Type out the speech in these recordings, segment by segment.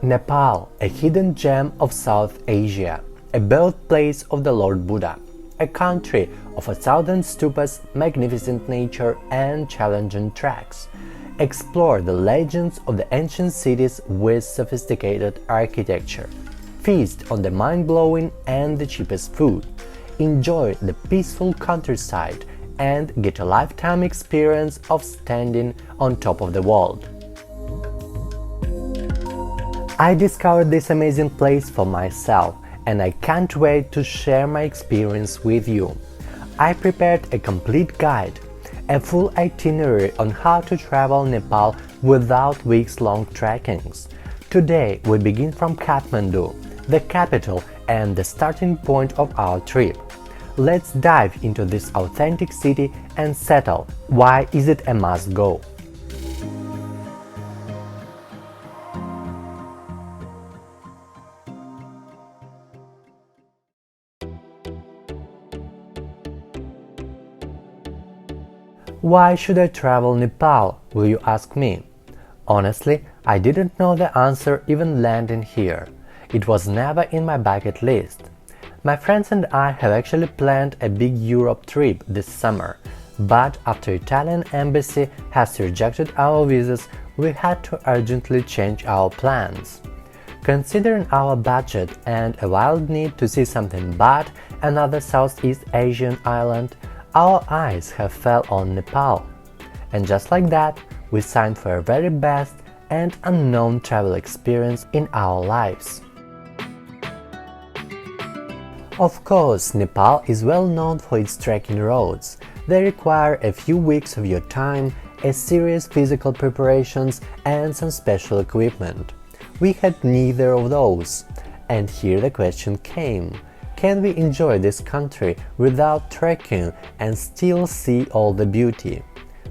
Nepal, a hidden gem of South Asia, a birthplace of the Lord Buddha, a country of 1,000 stupas, magnificent nature and challenging treks. Explore the legends of the ancient cities with sophisticated architecture. Feast on the mind-blowing and the cheapest food. Enjoy the peaceful countryside and get a lifetime experience of standing on top of the world. I discovered this amazing place for myself and I can't wait to share my experience with you. I prepared a complete guide, a full itinerary on how to travel Nepal without weeks-long trekkings. Today we begin from Kathmandu, the capital and the starting point of our trip. Let's dive into this authentic city and settle why is it a must-go. Why should I travel Nepal, will you ask me? Honestly, I didn't know the answer even landing here. It was never in my bucket list. My friends and I have actually planned a big Europe trip this summer, but after Italian embassy has rejected our visas, we had to urgently change our plans. Considering our budget and a wild need to see something but another Southeast Asian island, our eyes have fell on Nepal. And just like that, we signed for a very best and unknown travel experience in our lives. Of course, Nepal is well known for its trekking roads. They require a few weeks of your time, a serious physical preparations and some special equipment. We had neither of those. And here the question came. Can we enjoy this country without trekking and still see all the beauty?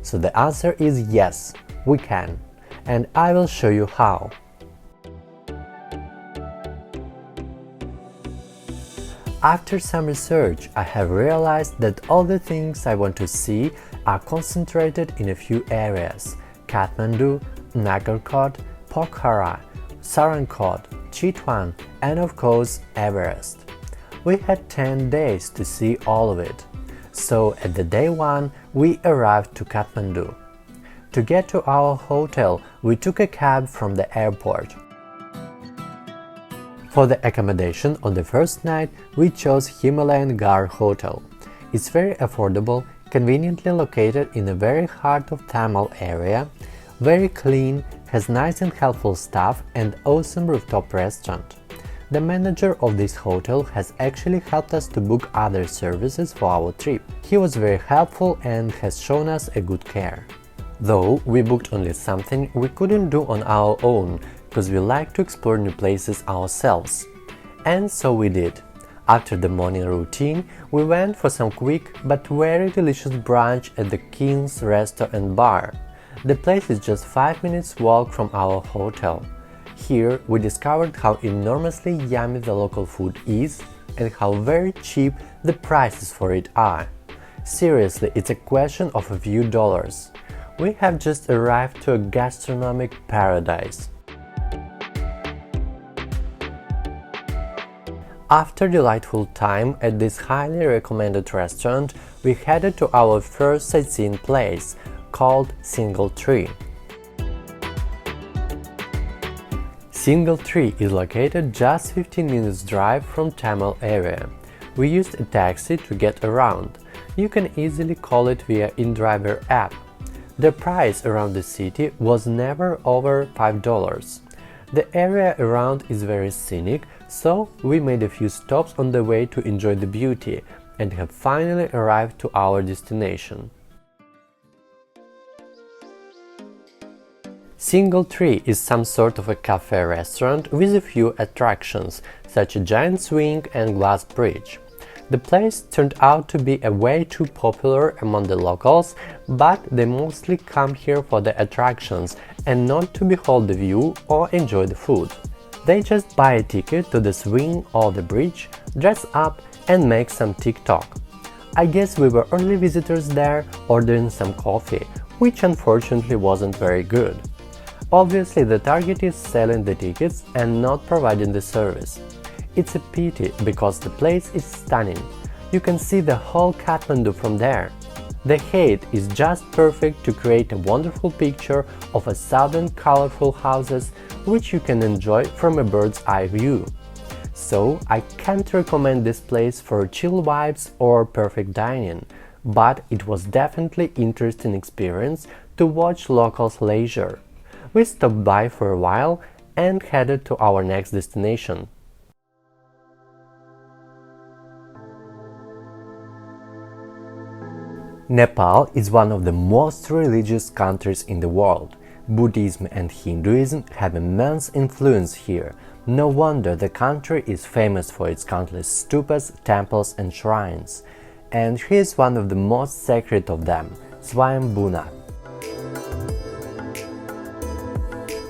So the answer is yes, we can. And I will show you how. After some research, I have realized that all the things I want to see are concentrated in a few areas: Kathmandu, Nagarkot, Pokhara, Sarankot, Chitwan, and of course Everest. We had 10 days to see all of it. So at the day 1, we arrived to Kathmandu. To get to our hotel, we took a cab from the airport. For the accommodation on the first night, we chose Himalayan Gar Hotel. It's very affordable, conveniently located in the very heart of Thamel area, very clean, has nice and helpful staff and awesome rooftop restaurant. The manager of this hotel has actually helped us to book other services for our trip. He was very helpful and has shown us a good care. Though we booked only something we couldn't do on our own, because we like to explore new places ourselves. And so we did. After the morning routine, we went for some quick but very delicious brunch at the King's Resto and Bar. The place is just 5 minutes walk from our hotel. Here we discovered how enormously yummy the local food is and how very cheap the prices for it are. Seriously, it's a question of a few dollars. We have just arrived to a gastronomic paradise. After delightful time at this highly recommended restaurant, we headed to our first sightseeing place, called Single Tree. Single Tree is located just 15 minutes drive from Thamel area. We used a taxi to get around. You can easily call it via InDriver app. The price around the city was never over $5. The area around is very scenic, so we made a few stops on the way to enjoy the beauty and have finally arrived to our destination. Single Tree is some sort of a cafe restaurant with a few attractions, such as a giant swing and glass bridge. The place turned out to be a way too popular among the locals, but they mostly come here for the attractions and not to behold the view or enjoy the food. They just buy a ticket to the swing or the bridge, dress up and make some TikTok. I guess we were early visitors there, ordering some coffee, which unfortunately wasn't very good. Obviously, the target is selling the tickets and not providing the service. It's a pity because the place is stunning. You can see the whole Kathmandu from there. The height is just perfect to create a wonderful picture of a southern colorful houses which you can enjoy from a bird's eye view. So I can't recommend this place for chill vibes or perfect dining, but it was definitely interesting experience to watch locals leisure. We stopped by for a while and headed to our next destination. Nepal is one of the most religious countries in the world. Buddhism and Hinduism have immense influence here. No wonder the country is famous for its countless stupas, temples and shrines. And here is one of the most sacred of them, Swayambhunath.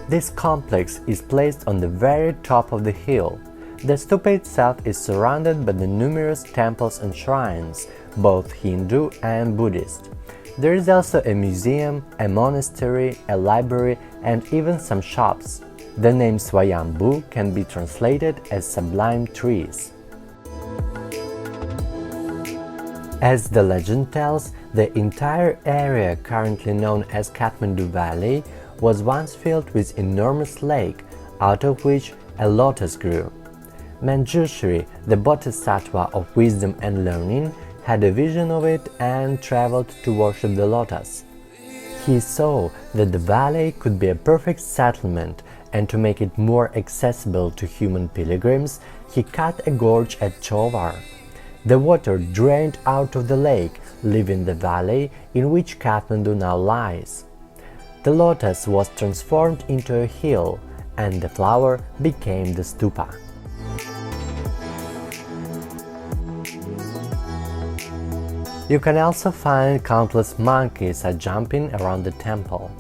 This complex is placed on the very top of the hill. The stupa itself is surrounded by the numerous temples and shrines, both Hindu and Buddhist. There is also a museum, a monastery, a library and even some shops. The name Swayambhu can be translated as sublime trees. As the legend tells, the entire area currently known as Kathmandu Valley was once filled with enormous lake, out of which a lotus grew. Manjushri, the bodhisattva of wisdom and learning, had a vision of it and traveled to worship the lotus. He saw that the valley could be a perfect settlement, and to make it more accessible to human pilgrims, he cut a gorge at Chovar. The water drained out of the lake, leaving the valley in which Kathmandu now lies. The lotus was transformed into a hill, and the flower became the stupa. You can also find countless monkeys jumping around the temple.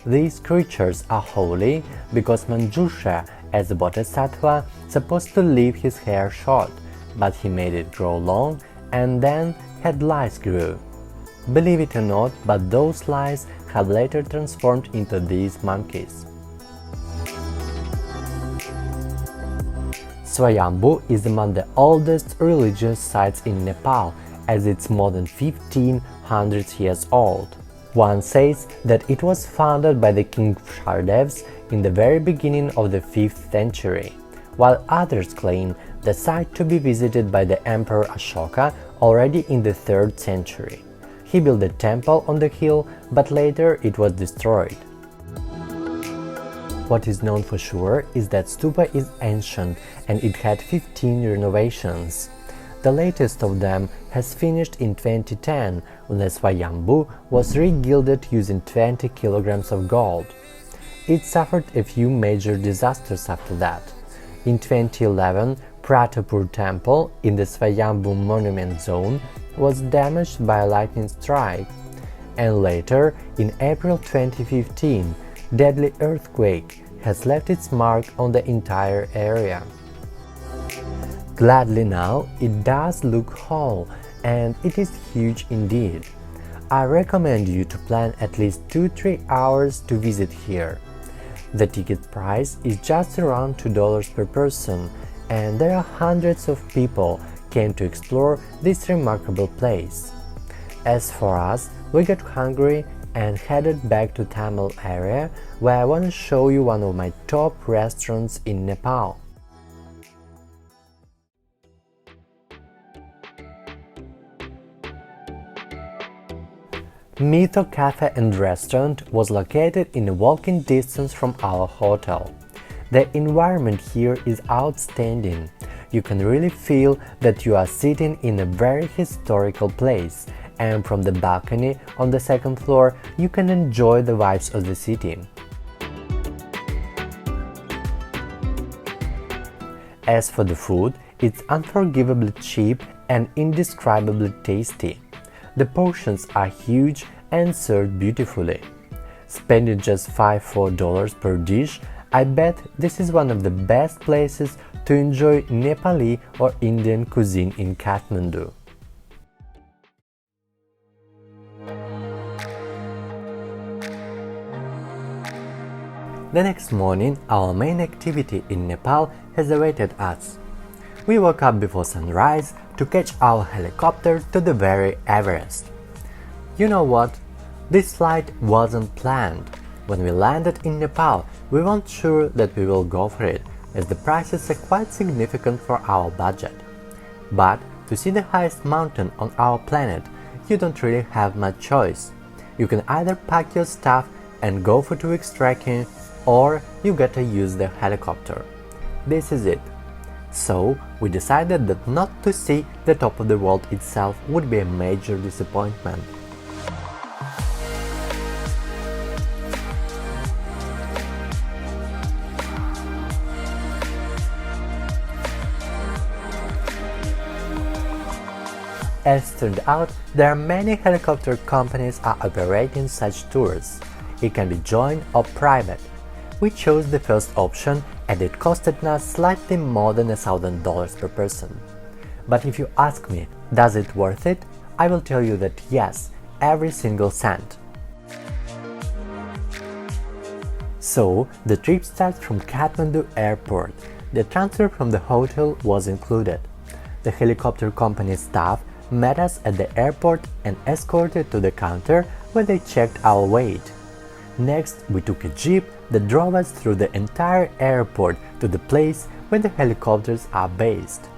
These creatures are holy because Manjushra, as a bodhisattva, supposed to leave his hair short, but he made it grow long and then had lice grew. Believe it or not, but those lice have later transformed into these monkeys. Swayambhu is among the oldest religious sites in Nepal, as it's more than 1500 years old. One says that it was founded by the king Shardevs in the very beginning of the 5th century, while others claim the site to be visited by the Emperor Ashoka already in the 3rd century. He built a temple on the hill, but later it was destroyed. What is known for sure is that stupa is ancient and it had 15 renovations. The latest of them has finished in 2010, when the Swayambhu was re-gilded using 20 kilograms of gold. It suffered a few major disasters after that. In 2011, Pratapur temple in the Swayambhu monument zone was damaged by a lightning strike, and later, in April 2015, deadly earthquake has left its mark on the entire area. Gladly now, it does look whole, and it is huge indeed. I recommend you to plan at least 2-3 hours to visit here. The ticket price is just around $2 per person, and there are hundreds of people came to explore this remarkable place. As for us, we got hungry and headed back to Tamil area, where I want to show you one of my top restaurants in Nepal. Mitho Cafe and Restaurant was located in a walking distance from our hotel. The environment here is outstanding. You can really feel that you are sitting in a very historical place, and from the balcony on the 2nd floor you can enjoy the vibes of the city. As for the food, it's unforgivably cheap and indescribably tasty. The portions are huge and served beautifully. Spending just $4 per dish, I bet this is one of the best places to enjoy Nepali or Indian cuisine in Kathmandu. The next morning, our main activity in Nepal has awaited us. We woke up before sunrise to catch our helicopter to the very Everest. You know what? This flight wasn't planned. When we landed in Nepal, we weren't sure that we will go for it, as the prices are quite significant for our budget. But to see the highest mountain on our planet, you don't really have much choice. You can either pack your stuff and go for 2 weeks trekking, or you gotta use the helicopter. This is it. So we decided that not to see the top of the world itself would be a major disappointment. As turned out, there are many helicopter companies are operating such tours. It can be joint or private. We chose the first option and it costed us slightly more than $1,000 per person. But if you ask me, does it worth it? I will tell you that yes, every single cent. So, the trip starts from Kathmandu airport. The transfer from the hotel was included. The helicopter company staff met us at the airport and escorted to the counter where they checked our weight. Next, we took a jeep that drove us through the entire airport to the place where the helicopters are based.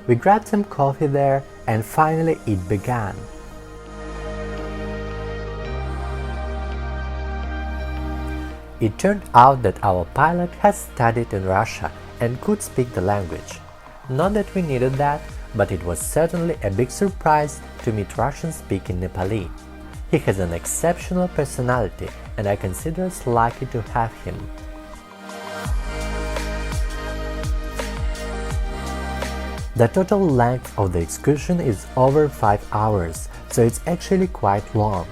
We grabbed some coffee there and finally it began. It turned out that our pilot has studied in Russia and could speak the language. Not that we needed that, but it was certainly a big surprise to meet Russian-speaking Nepali. He has an exceptional personality and I consider us lucky to have him. The total length of the excursion is over 5 hours, so it's actually quite long.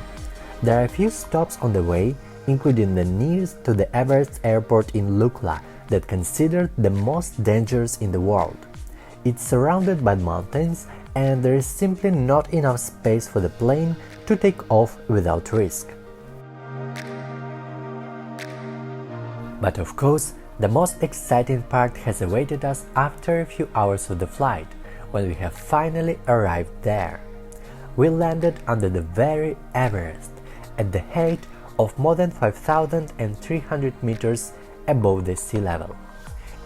There are a few stops on the way, including the nearest to the Everest airport in Lukla, that considered the most dangerous in the world. It's surrounded by mountains and there is simply not enough space for the plane to take off without risk. But of course, the most exciting part has awaited us after a few hours of the flight, when we have finally arrived there. We landed under the very Everest, at the height of more than 5,300 meters above the sea level.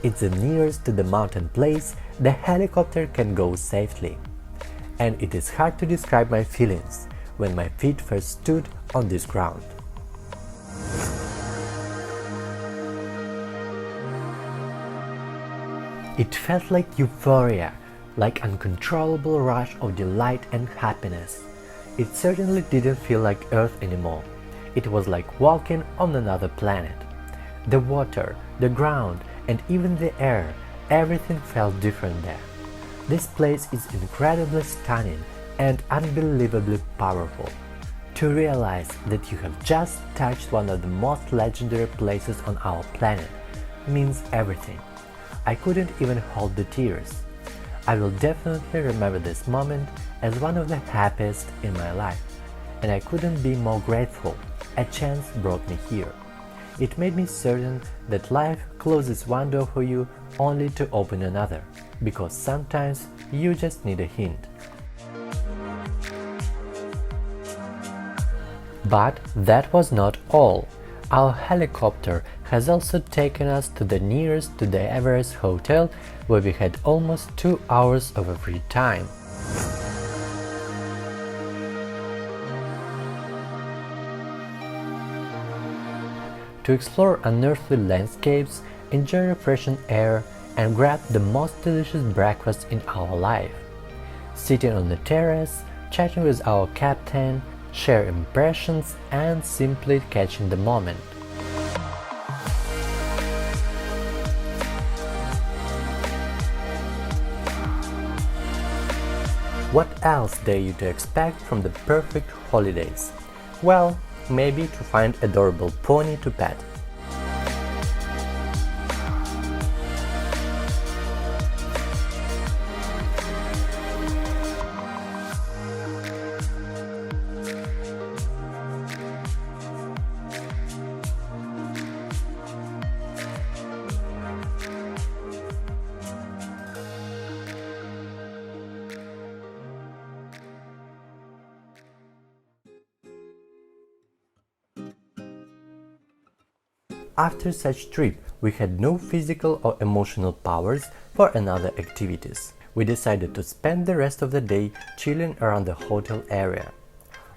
It's the nearest to the mountain place the helicopter can go safely. And it is hard to describe my feelings when my feet first stood on this ground. It felt like euphoria, like uncontrollable rush of delight and happiness. It certainly didn't feel like Earth anymore. It was like walking on another planet. The water, the ground, and even the air, everything felt different there. This place is incredibly stunning and unbelievably powerful. To realize that you have just touched one of the most legendary places on our planet means everything. I couldn't even hold the tears. I will definitely remember this moment as one of the happiest in my life, and I couldn't be more grateful. A chance brought me here. It made me certain that life closes one door for you only to open another, because sometimes you just need a hint. But that was not all. Our helicopter has also taken us to the nearest to the Everest hotel, where we had almost 2 hours of free time. To explore unearthly landscapes, enjoy refreshing air, and grab the most delicious breakfast in our life. Sitting on the terrace, chatting with our captain, share impressions, and simply catching the moment. What else dare you to expect from the perfect holidays? Well, maybe to find adorable pony to pet. After such trip, we had no physical or emotional powers for another activities. We decided to spend the rest of the day chilling around the hotel area.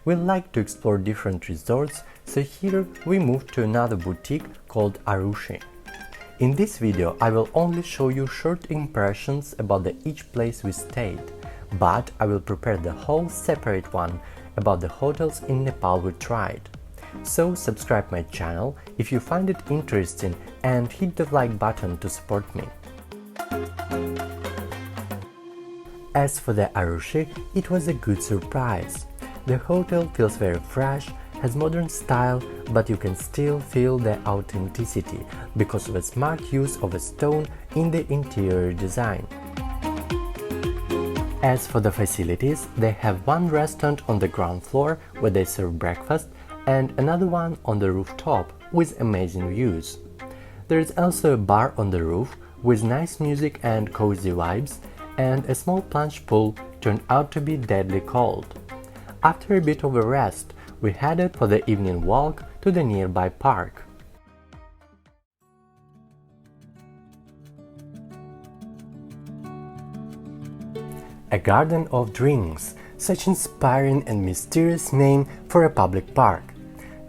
We like to explore different resorts, so here we moved to another boutique called Arushi. In this video I will only show you short impressions about each place we stayed, but I will prepare the whole separate one about the hotels in Nepal we tried. So subscribe my channel if you find it interesting and hit the like button to support me. As for the Arushi, it was a good surprise. The hotel feels very fresh, has modern style, but you can still feel the authenticity because of a smart use of a stone in the interior design. As for the facilities, they have one restaurant on the ground floor where they serve breakfast and another one on the rooftop with amazing views. There is also a bar on the roof with nice music and cozy vibes, and a small plunge pool turned out to be deadly cold. After a bit of a rest, we headed for the evening walk to the nearby park. A garden of drinks, such inspiring and mysterious name for a public park.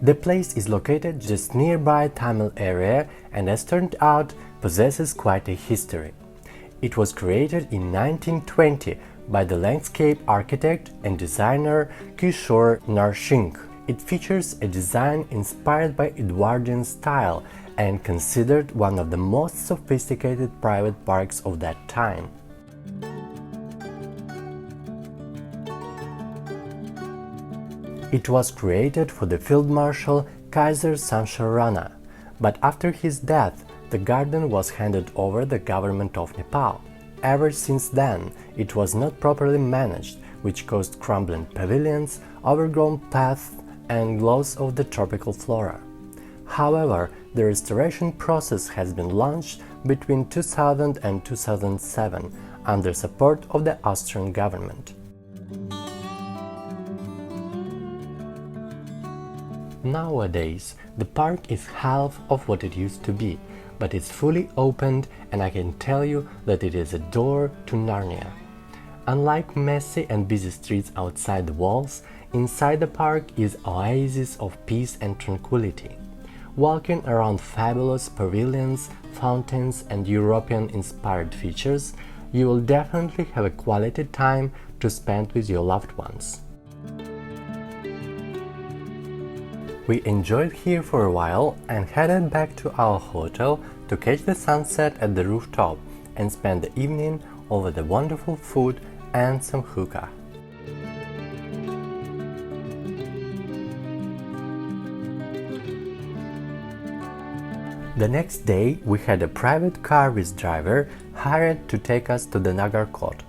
The place is located just nearby Tamil area and as turned out possesses quite a history. It was created in 1920 by the landscape architect and designer Kishore Narsingh. It features a design inspired by Edwardian style and considered one of the most sophisticated private parks of that time. It was created for the Field Marshal Kaiser Samshar Rana, but after his death, the garden was handed over the government of Nepal. Ever since then, it was not properly managed, which caused crumbling pavilions, overgrown paths, and loss of the tropical flora. However, the restoration process has been launched between 2000 and 2007 under support of the Austrian government. Nowadays, the park is half of what it used to be, but it's fully opened and I can tell you that it is a door to Narnia. Unlike messy and busy streets outside the walls, inside the park is an oasis of peace and tranquility. Walking around fabulous pavilions, fountains and European-inspired features, you will definitely have a quality time to spend with your loved ones. We enjoyed here for a while and headed back to our hotel to catch the sunset at the rooftop and spend the evening over the wonderful food and some hookah. The next day we had a private car with driver hired to take us to the Nagarkot.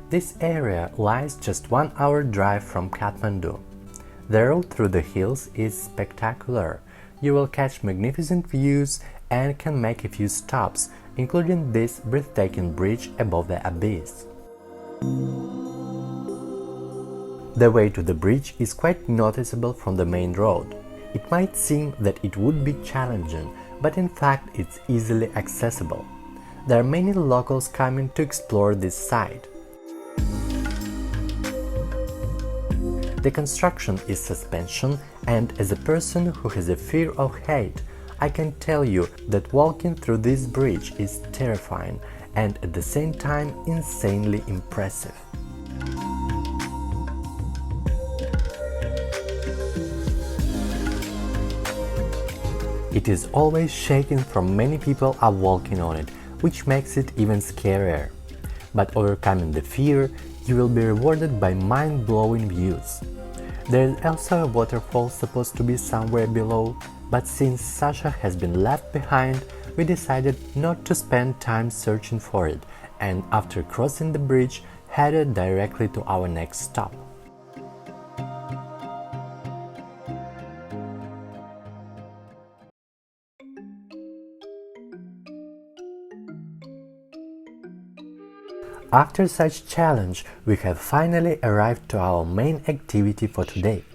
This area lies just 1 hour drive from Kathmandu. The road through the hills is spectacular. You will catch magnificent views and can make a few stops, including this breathtaking bridge above the abyss. The way to the bridge is quite noticeable from the main road. It might seem that it would be challenging, but in fact it's easily accessible. There are many locals coming to explore this site. The construction is suspension, and as a person who has a fear of height, I can tell you that walking through this bridge is terrifying and at the same time insanely impressive. It is always shaking from many people are walking on it, which makes it even scarier. But overcoming the fear, you will be rewarded by mind-blowing views. There is also a waterfall supposed to be somewhere below, but since Sasha has been left behind, we decided not to spend time searching for it, and after crossing the bridge, headed directly to our next stop. After such challenge, we have finally arrived to our main activity for today.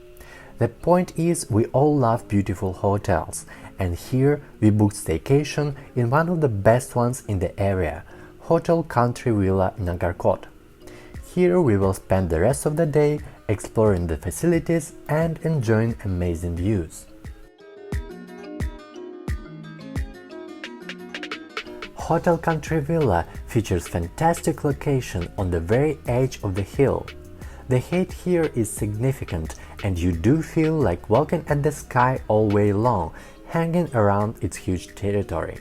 The point is, we all love beautiful hotels, and here we booked staycation in one of the best ones in the area, Hotel Country Villa Nagarkot. Here we will spend the rest of the day exploring the facilities and enjoying amazing views. Hotel Country Villa features fantastic location on the very edge of the hill. The height here is significant and you do feel like walking at the sky all way long, hanging around its huge territory.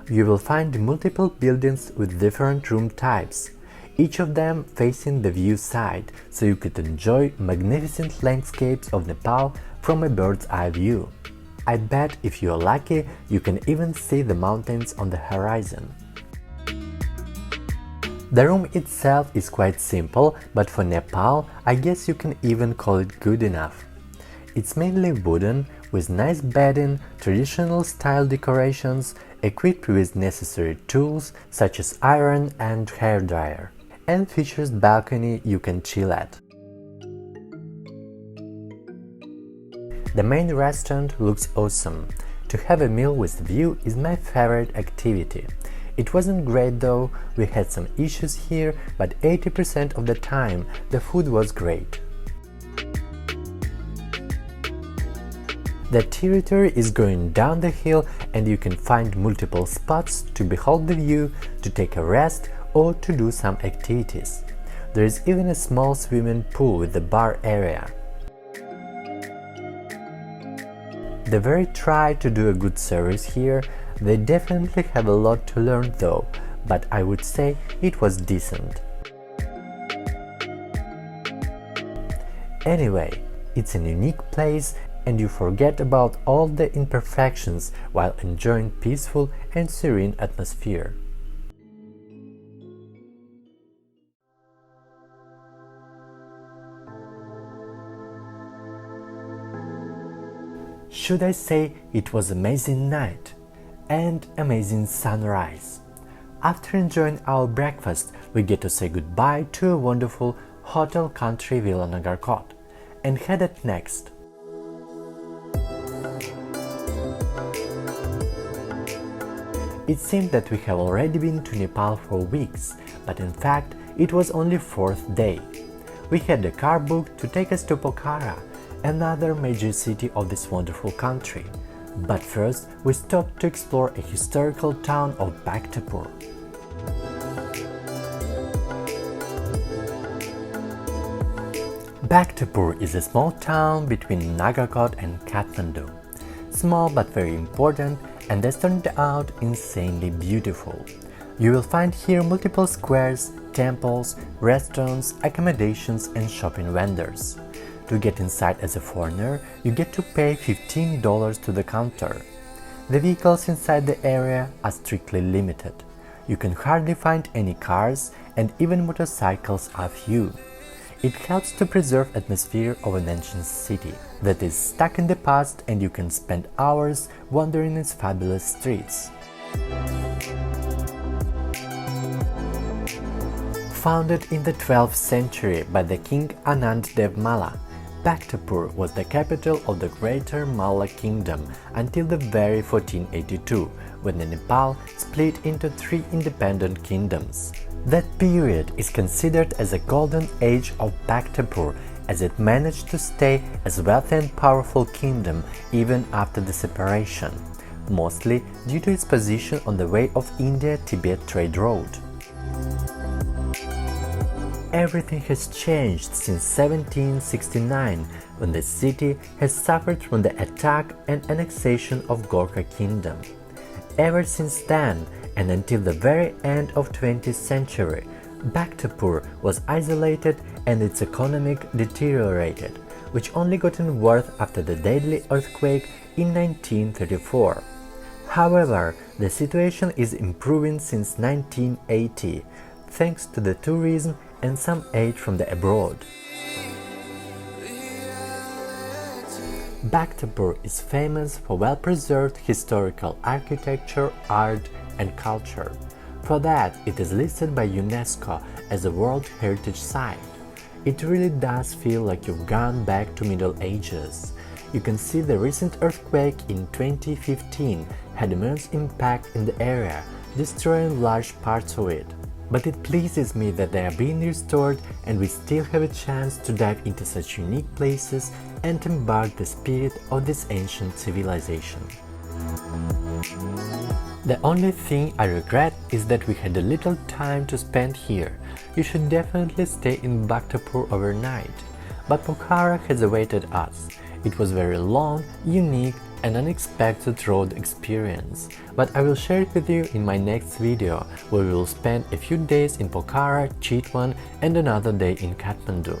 You will find multiple buildings with different room types, each of them facing the view side, so you could enjoy magnificent landscapes of Nepal from a bird's eye view. I bet if you are lucky, you can even see the mountains on the horizon. The room itself is quite simple, but for Nepal, I guess you can even call it good enough. It's mainly wooden, with nice bedding, traditional style decorations, equipped with necessary tools such as iron and hairdryer, and features balcony you can chill at. The main restaurant looks awesome. To have a meal with view is my favorite activity. It wasn't great though, we had some issues here, but 80% of the time the food was great. The territory is going down the hill and you can find multiple spots to behold the view, to take a rest or to do some activities. There is even a small swimming pool with the bar area. They very try to do a good service here. They definitely have a lot to learn though, but I would say it was decent. Anyway, it's a unique place and you forget about all the imperfections while enjoying peaceful and serene atmosphere. Should I say it was amazing night and amazing sunrise. After enjoying our breakfast, we get to say goodbye to a wonderful Hotel Country Villa Nagarkot and headed next. It seemed that we have already been to Nepal for weeks, but in fact it was only 4th day. We had a car booked to take us to Pokhara, another major city of this wonderful country. But first we stopped to explore a historical town of Bhaktapur. Bhaktapur is a small town between Nagarkot and Kathmandu. Small but very important, and has turned out insanely beautiful. You will find here multiple squares, temples, restaurants, accommodations and shopping vendors. To get inside as a foreigner, you get to pay $15 to the counter. The vehicles inside the area are strictly limited. You can hardly find any cars and even motorcycles are few. It helps to preserve atmosphere of an ancient city that is stuck in the past, and you can spend hours wandering its fabulous streets. Founded in the 12th century by the king Anand Dev Malla, Bhaktapur was the capital of the Greater Malla Kingdom until the very 1482, when Nepal split into 3 independent kingdoms. That period is considered as a golden age of Bhaktapur, as it managed to stay as a wealthy and powerful kingdom even after the separation, mostly due to its position on the way of India-Tibet trade road. Everything has changed since 1769, when the city has suffered from the attack and annexation of Gorkha Kingdom. Ever since then, and until the very end of 20th century, Bhaktapur was isolated and its economy deteriorated, which only got worse after the deadly earthquake in 1934. However, the situation is improving since 1980, thanks to the tourism and some aid from the abroad. Bhaktapur is famous for well-preserved historical architecture, art and culture. For that, it is listed by UNESCO as a World Heritage Site. It really does feel like you've gone back to Middle Ages. You can see the recent earthquake in 2015 had immense impact in the area, destroying large parts of it. But it pleases me that they are being restored and we still have a chance to dive into such unique places and embark the spirit of this ancient civilization. The only thing I regret is that we had a little time to spend here. You should definitely stay in Bhaktapur overnight. But Pokhara has awaited us. It was very long, unique and unexpected road experience, but I will share it with you in my next video, where we will spend a few days in Pokhara, Chitwan and another day in Kathmandu.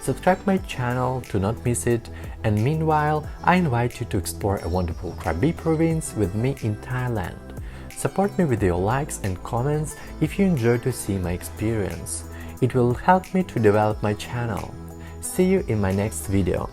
Subscribe my channel to not miss it, and meanwhile I invite you to explore a wonderful Krabi province with me in Thailand. Support me with your likes and comments if you enjoy to see my experience. It will help me to develop my channel. See you in my next video.